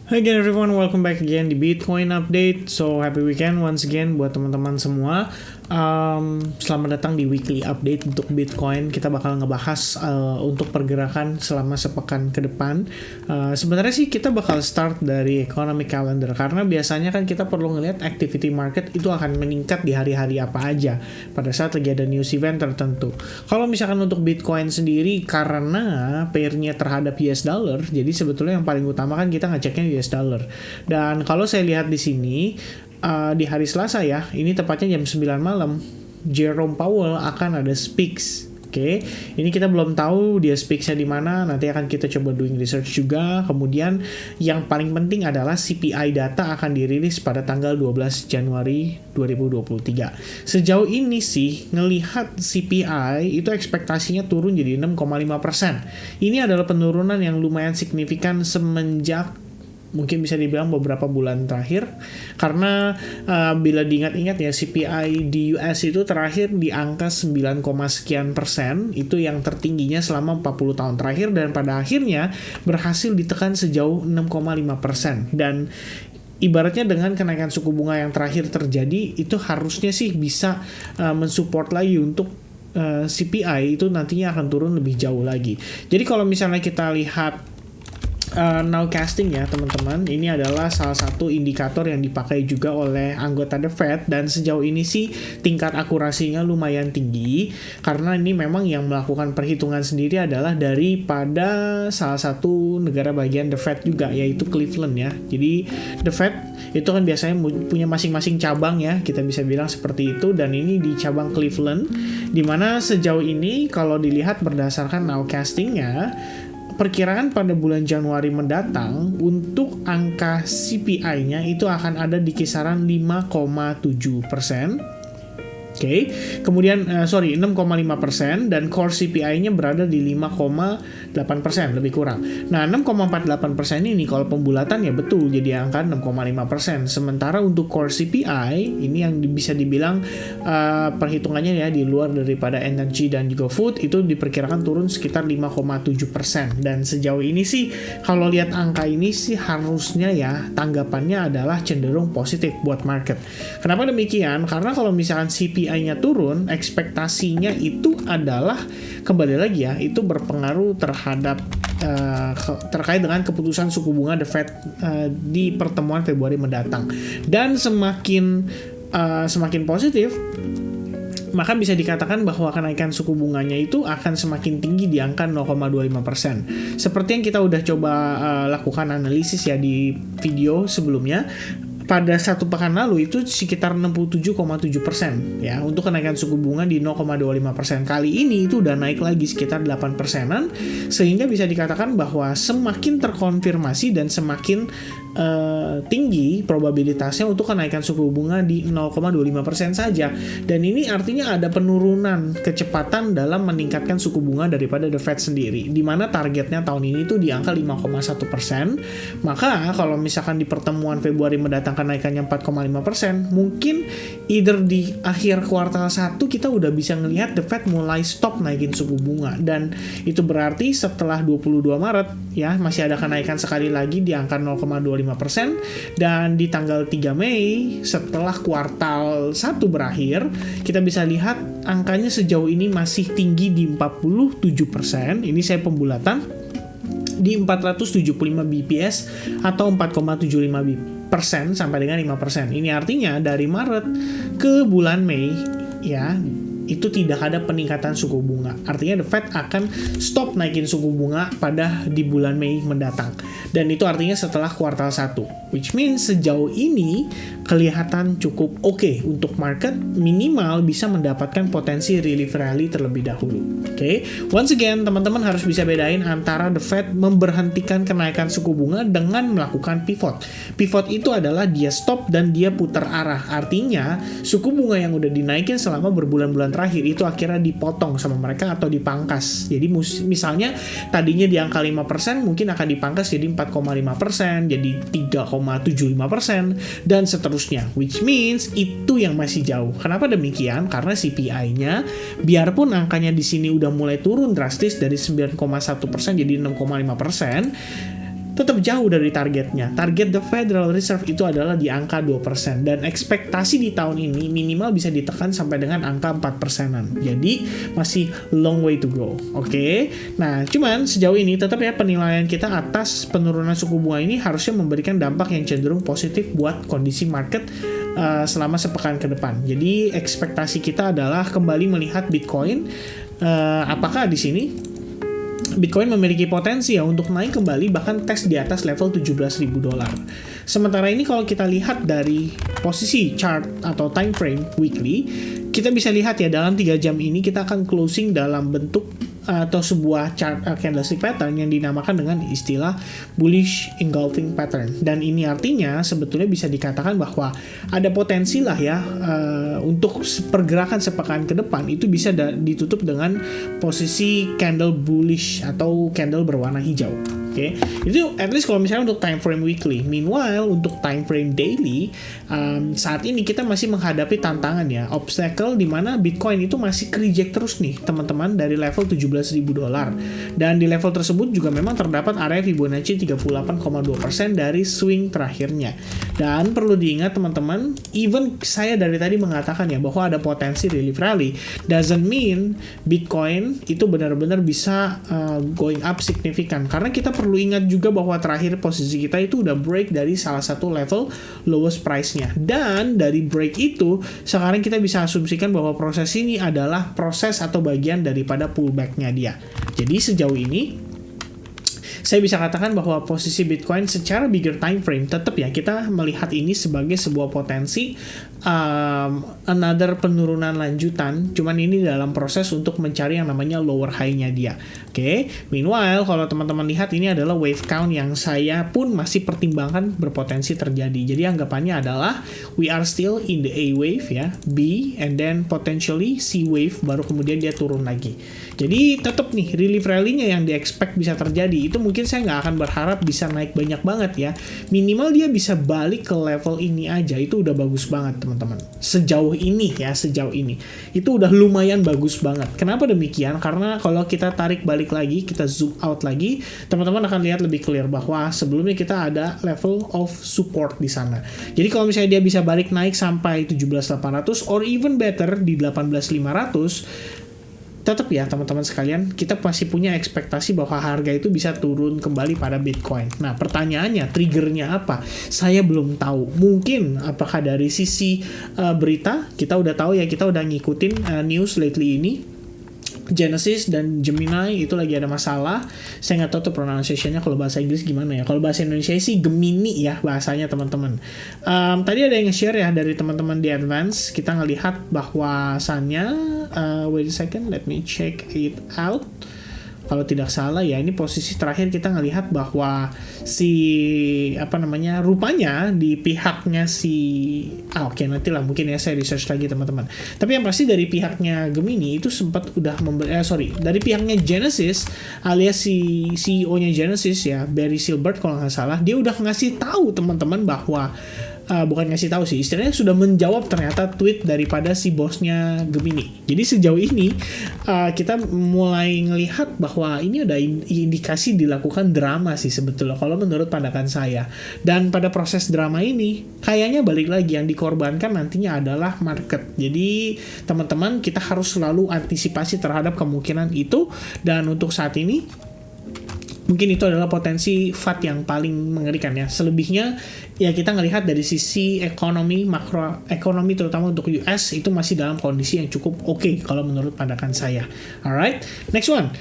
Hi again everyone, welcome back again di Bitcoin Update. So happy weekend once again buat teman-teman semua. Selamat datang di weekly update untuk Bitcoin. Kita bakal ngebahas untuk pergerakan selama sepekan ke depan. Sebenarnya sih kita bakal start dari economic calendar karena biasanya kan kita perlu ngelihat activity market itu akan meningkat di hari-hari apa aja pada saat lagi ada news event tertentu. Kalau misalkan untuk Bitcoin sendiri karena pairnya terhadap US dollar, jadi sebetulnya yang paling utama kan kita ngeceknya US dollar. Dan kalau saya lihat di sini di hari Selasa ya, ini tepatnya jam 9 malam, Jerome Powell akan ada speaks. Oke, ini kita belum tahu dia speaksnya di mana, nanti akan kita coba doing research juga. Kemudian yang paling penting adalah CPI data akan dirilis pada tanggal 12 Januari 2023. Sejauh ini sih ngelihat CPI itu ekspektasinya turun jadi 6,5%. Ini adalah penurunan yang lumayan signifikan semenjak mungkin bisa dibilang beberapa bulan terakhir, karena bila diingat-ingat ya, CPI di US itu terakhir di angka 9, sekian persen, itu yang tertingginya selama 40 tahun terakhir, dan pada akhirnya berhasil ditekan sejauh 6,5%. Dan ibaratnya dengan kenaikan suku bunga yang terakhir terjadi, itu harusnya sih bisa mensupport lagi untuk CPI itu nantinya akan turun lebih jauh lagi. Jadi kalau misalnya kita lihat nowcasting ya teman-teman, ini adalah salah satu indikator yang dipakai juga oleh anggota The Fed, dan sejauh ini sih tingkat akurasinya lumayan tinggi karena ini memang yang melakukan perhitungan sendiri adalah daripada salah satu negara bagian The Fed juga, yaitu Cleveland ya. Jadi The Fed itu kan biasanya punya masing-masing cabang ya, kita bisa bilang seperti itu, dan ini di cabang Cleveland, dimana sejauh ini kalau dilihat berdasarkan nowcastingnya, perkiraan pada bulan Januari mendatang untuk angka CPI-nya itu akan ada di kisaran 5,7%. Oke, kemudian 6,5%, dan core CPI-nya berada di 5,8%, lebih kurang. Nah, 6,48% ini kalau pembulatan ya betul jadi angka 6,5%. Sementara untuk core CPI ini yang bisa dibilang perhitungannya ya di luar daripada energy dan juga food, itu diperkirakan turun sekitar 5,7%. Dan sejauh ini sih kalau lihat angka ini sih harusnya ya tanggapannya adalah cenderung positif buat market. Kenapa demikian? Karena kalau misalkan CPI-nya turun, ekspektasinya itu adalah kembali lagi ya, itu berpengaruh terhadap terkait dengan keputusan suku bunga The Fed di pertemuan Februari mendatang. Dan semakin positif, maka bisa dikatakan bahwa kenaikan suku bunganya itu akan semakin tinggi di angka 0,25%. Seperti yang kita udah coba lakukan analisis ya di video sebelumnya. Pada satu pekan lalu itu sekitar 67,7% ya untuk kenaikan suku bunga di 0,25%. Kali ini itu udah naik lagi sekitar 8%-an, sehingga bisa dikatakan bahwa semakin terkonfirmasi dan semakin tinggi probabilitasnya untuk kenaikan suku bunga di 0,25% saja. Dan ini artinya ada penurunan kecepatan dalam meningkatkan suku bunga daripada The Fed sendiri, di mana targetnya tahun ini tuh di angka 5,1%. Maka kalau misalkan di pertemuan Februari mendatang kenaikannya 4,5%, mungkin either di akhir kuartal 1 kita udah bisa ngelihat The Fed mulai stop naikin suku bunga, dan itu berarti setelah 22 Maret ya masih ada kenaikan sekali lagi di angka 0,25%, dan di tanggal 3 Mei setelah kuartal 1 berakhir kita bisa lihat angkanya sejauh ini masih tinggi di 47%. Ini saya pembulatan di 475 BPS atau 4,75% sampai dengan 5%. Ini artinya dari Maret ke bulan Mei ya, itu tidak ada peningkatan suku bunga. Artinya The Fed akan stop naikin suku bunga pada di bulan Mei mendatang. Dan itu artinya setelah kuartal 1. Which means sejauh ini kelihatan cukup oke untuk market, minimal bisa mendapatkan potensi relief rally terlebih dahulu. Oke, once again teman-teman harus bisa bedain antara The Fed memberhentikan kenaikan suku bunga dengan melakukan pivot. Pivot itu adalah dia stop dan dia putar arah. Artinya suku bunga yang udah dinaikin selama berbulan-bulan terakhir itu akhirnya dipotong sama mereka atau dipangkas. Jadi misalnya tadinya di angka 5% mungkin akan dipangkas jadi 4,5%, jadi 3,75%, dan seterusnya. Which means itu yang masih jauh. Kenapa demikian? Karena CPI-nya biarpun angkanya di sini udah mulai turun drastis dari 9,1% jadi 6,5%, tetap jauh dari targetnya. Target the Federal Reserve itu adalah di angka 2%, dan ekspektasi di tahun ini minimal bisa ditekan sampai dengan angka 4%-an. Jadi masih long way to go. Oke. Nah, cuman sejauh ini tetap ya penilaian kita atas penurunan suku bunga ini harusnya memberikan dampak yang cenderung positif buat kondisi market selama sepekan ke depan. Jadi ekspektasi kita adalah kembali melihat Bitcoin, apakah di sini Bitcoin memiliki potensi ya untuk naik kembali bahkan tes di atas level $17.000. Sementara ini kalau kita lihat dari posisi chart atau time frame weekly, kita bisa lihat ya dalam 3 jam ini kita akan closing dalam bentuk atau sebuah chart candlestick pattern yang dinamakan dengan istilah bullish engulfing pattern. Dan ini artinya sebetulnya bisa dikatakan bahwa ada potensi lah ya untuk pergerakan sepekan ke depan itu bisa ditutup dengan posisi candle bullish atau candle berwarna hijau. Oke, itu at least kalau misalnya untuk time frame weekly. Meanwhile untuk time frame daily, saat ini kita masih menghadapi tantangan ya, obstacle di mana Bitcoin itu masih reject terus nih teman-teman dari level $17.000, dan di level tersebut juga memang terdapat area Fibonacci 38,2% dari swing terakhirnya. Dan perlu diingat teman-teman, even saya dari tadi mengatakan ya bahwa ada potensi relief rally, doesn't mean Bitcoin itu benar-benar bisa going up signifikan, karena kita perlu ingat juga bahwa terakhir posisi kita itu udah break dari salah satu level lowest price-nya, dan dari break itu sekarang kita bisa asumsikan bahwa proses ini adalah proses atau bagian daripada pullback-nya dia. Jadi sejauh ini saya bisa katakan bahwa posisi Bitcoin secara bigger time frame tetap ya kita melihat ini sebagai sebuah potensi another penurunan lanjutan, cuman ini dalam proses untuk mencari yang namanya lower high-nya dia. Oke. Meanwhile kalau teman-teman lihat ini adalah wave count yang saya pun masih pertimbangkan berpotensi terjadi. Jadi anggapannya adalah we are still in the A wave ya, B, and then potentially C wave, baru kemudian dia turun lagi. Jadi tetap nih relief rally-nya yang di-expect bisa terjadi itu mungkin saya nggak akan berharap bisa naik banyak banget ya. Minimal dia bisa balik ke level ini aja, itu udah bagus banget teman-teman. Sejauh ini ya, sejauh ini. Itu udah lumayan bagus banget. Kenapa demikian? Karena kalau kita tarik balik lagi, kita zoom out lagi, teman-teman akan lihat lebih clear bahwa sebelumnya kita ada level of support di sana. Jadi kalau misalnya dia bisa balik naik sampai 17.800 or even better di 18.500, tetap ya teman-teman sekalian, kita masih punya ekspektasi bahwa harga itu bisa turun kembali pada Bitcoin. Nah pertanyaannya, triggernya apa? Saya belum tahu. Mungkin apakah dari sisi berita, kita udah tahu ya, kita udah ngikutin news lately ini, Genesis dan Gemini itu lagi ada masalah. Saya nggak tahu tuh pronunciation-nya kalau bahasa Inggris gimana ya. Kalau bahasa Indonesia sih Gemini ya bahasanya teman-teman. Tadi ada yang nge-share ya dari teman-teman di Advance. Kita ngelihat bahwasannya wait a second, let me check it out. Kalau tidak salah ya, ini posisi terakhir kita ngelihat bahwa rupanya di pihaknya oke, nanti lah mungkin ya saya research lagi teman-teman. Tapi yang pasti dari pihaknya Gemini itu sempat udah dari pihaknya Genesis alias si CEO-nya Genesis ya, Barry Silbert kalau nggak salah, dia udah ngasih tahu teman-teman bahwa bukan ngasih tahu sih, istilahnya sudah menjawab ternyata tweet daripada si bosnya Gemini. Jadi sejauh ini kita mulai ngelihat bahwa ini ada indikasi dilakukan drama sih sebetulnya kalau menurut pandangan saya. Dan pada proses drama ini kayaknya balik lagi yang dikorbankan nantinya adalah market. Jadi teman-teman kita harus selalu antisipasi terhadap kemungkinan itu, dan untuk saat ini mungkin itu adalah potensi FUD yang paling mengerikan ya. Selebihnya ya kita ngelihat dari sisi ekonomi, makroekonomi terutama untuk US itu masih dalam kondisi yang cukup oke kalau menurut pandangan saya. Alright, next one.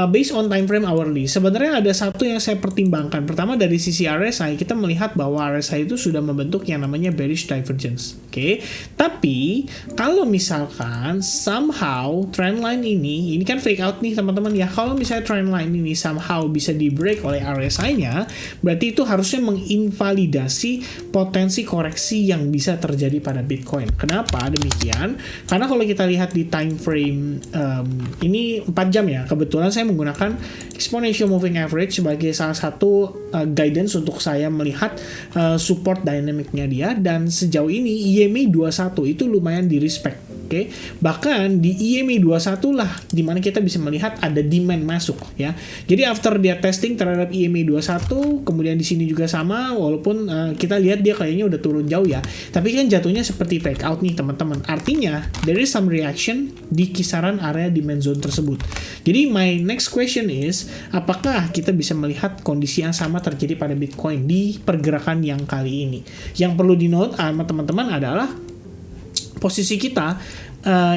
Based on time frame hourly, sebenarnya ada satu yang saya pertimbangkan. Pertama dari sisi RSI, kita melihat bahwa RSI itu sudah membentuk yang namanya bearish divergence. Oke. Tapi kalau misalkan somehow trendline ini kan fake out nih teman-teman ya. Kalau misalnya trendline ini somehow bisa di break oleh RSI-nya, berarti itu harusnya menginvalidasi potensi koreksi yang bisa terjadi pada Bitcoin. Kenapa demikian? Karena kalau kita lihat di time frame ini 4 jam ya, kebetulan saya menggunakan exponential moving average sebagai salah satu guidance untuk saya melihat support dynamic-nya dia, dan sejauh ini EMA 21 itu lumayan di respect. Oke. Bahkan di EMA 21 lah dimana kita bisa melihat ada demand masuk ya. Jadi after dia testing terhadap EMA 21, kemudian di sini juga sama, walaupun kita lihat dia kayaknya udah turun jauh ya. Tapi kan jatuhnya seperti fake out nih teman-teman. Artinya there is some reaction di kisaran area demand zone tersebut. Jadi my next question is, apakah kita bisa melihat kondisi yang sama terjadi pada Bitcoin di pergerakan yang kali ini? Yang perlu di-note sama teman-teman adalah posisi kita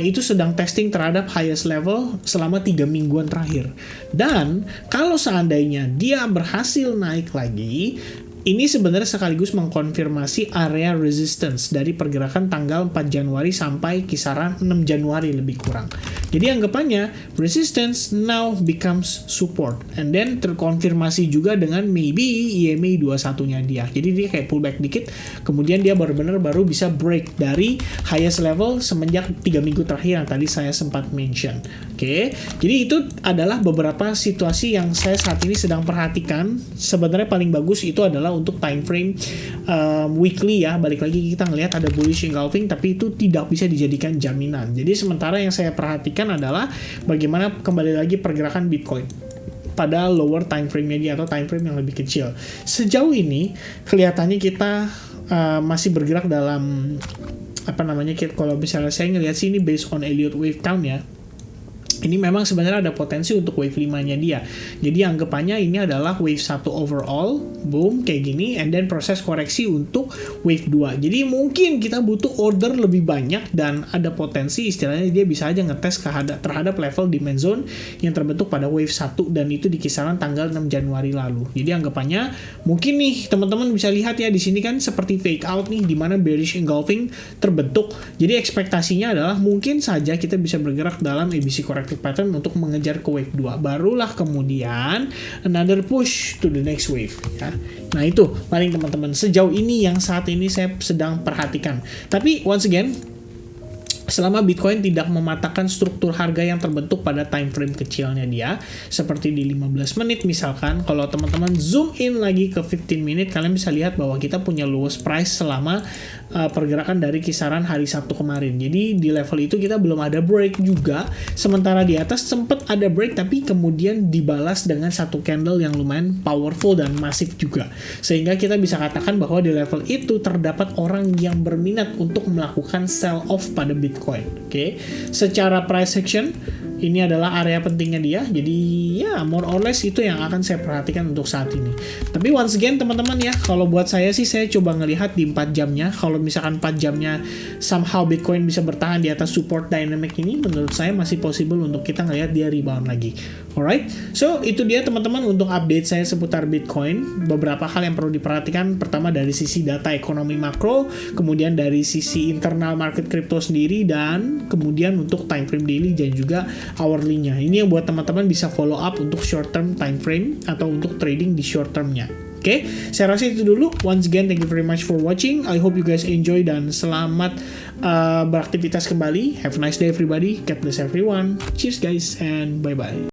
itu sedang testing terhadap highest level selama 3 mingguan terakhir. Dan kalau seandainya dia berhasil naik lagi, ini sebenarnya sekaligus mengkonfirmasi area resistance dari pergerakan tanggal 4 Januari sampai kisaran 6 Januari lebih kurang. Jadi anggapannya resistance now becomes support, and then terkonfirmasi juga dengan maybe EMA 21-nya dia. Jadi dia kayak pullback dikit, kemudian dia baru bisa break dari highest level semenjak 3 minggu terakhir yang tadi saya sempat mention. Oke. Jadi itu adalah beberapa situasi yang saya saat ini sedang perhatikan. Sebenarnya paling bagus itu adalah untuk time frame weekly ya. Balik lagi kita ngelihat ada bullish engulfing, tapi itu tidak bisa dijadikan jaminan. Jadi sementara yang saya perhatikan adalah bagaimana kembali lagi pergerakan Bitcoin pada lower time frame-nya dia atau time frame yang lebih kecil. Sejauh ini kelihatannya kita masih bergerak dalam kalau misalnya saya ngelihat sini based on Elliott Wave Count ya. Ini memang sebenarnya ada potensi untuk wave 5-nya dia. Jadi anggapannya ini adalah wave 1 overall, boom, kayak gini, and then proses koreksi untuk wave 2. Jadi mungkin kita butuh order lebih banyak dan ada potensi istilahnya dia bisa aja ngetes terhadap level demand zone yang terbentuk pada wave 1 dan itu di kisaran tanggal 6 Januari lalu. Jadi anggapannya mungkin nih teman-teman bisa lihat ya di sini kan seperti fake out nih di mana bearish engulfing terbentuk. Jadi ekspektasinya adalah mungkin saja kita bisa bergerak dalam ABC corrective pattern untuk mengejar ke wave 2. Barulah kemudian another push to the next wave ya. Nah itu paling teman-teman sejauh ini yang saat ini saya sedang perhatikan. Tapi once again, selama Bitcoin tidak mematahkan struktur harga yang terbentuk pada time frame kecilnya dia, seperti di 15 menit misalkan, kalau teman-teman zoom in lagi ke 15 menit, kalian bisa lihat bahwa kita punya lowest price selama pergerakan dari kisaran hari Sabtu kemarin. Jadi di level itu kita belum ada break juga, sementara di atas sempat ada break tapi kemudian dibalas dengan satu candle yang lumayan powerful dan masif juga. Sehingga kita bisa katakan bahwa di level itu terdapat orang yang berminat untuk melakukan sell off pada Bitcoin. Oke. Secara price action ini adalah area pentingnya dia. Jadi ya more or less itu yang akan saya perhatikan untuk saat ini. Tapi once again teman-teman ya, kalau buat saya sih saya coba ngelihat di 4 jamnya. Kalau misalkan 4 jamnya somehow Bitcoin bisa bertahan di atas support dynamic ini, menurut saya masih possible untuk kita ngelihat dia rebound lagi. Alright, so itu dia teman-teman untuk update saya seputar Bitcoin. Beberapa hal yang perlu diperhatikan, pertama dari sisi data ekonomi makro, kemudian dari sisi internal market crypto sendiri, dan kemudian untuk time frame daily dan juga hourly-nya. Ini yang buat teman-teman bisa follow up untuk short term time frame atau untuk trading di short term-nya. Oke, saya rasa itu dulu. Once again, thank you very much for watching. I hope you guys enjoy dan selamat beraktivitas kembali. Have a nice day everybody. God bless everyone. Cheers guys and bye-bye.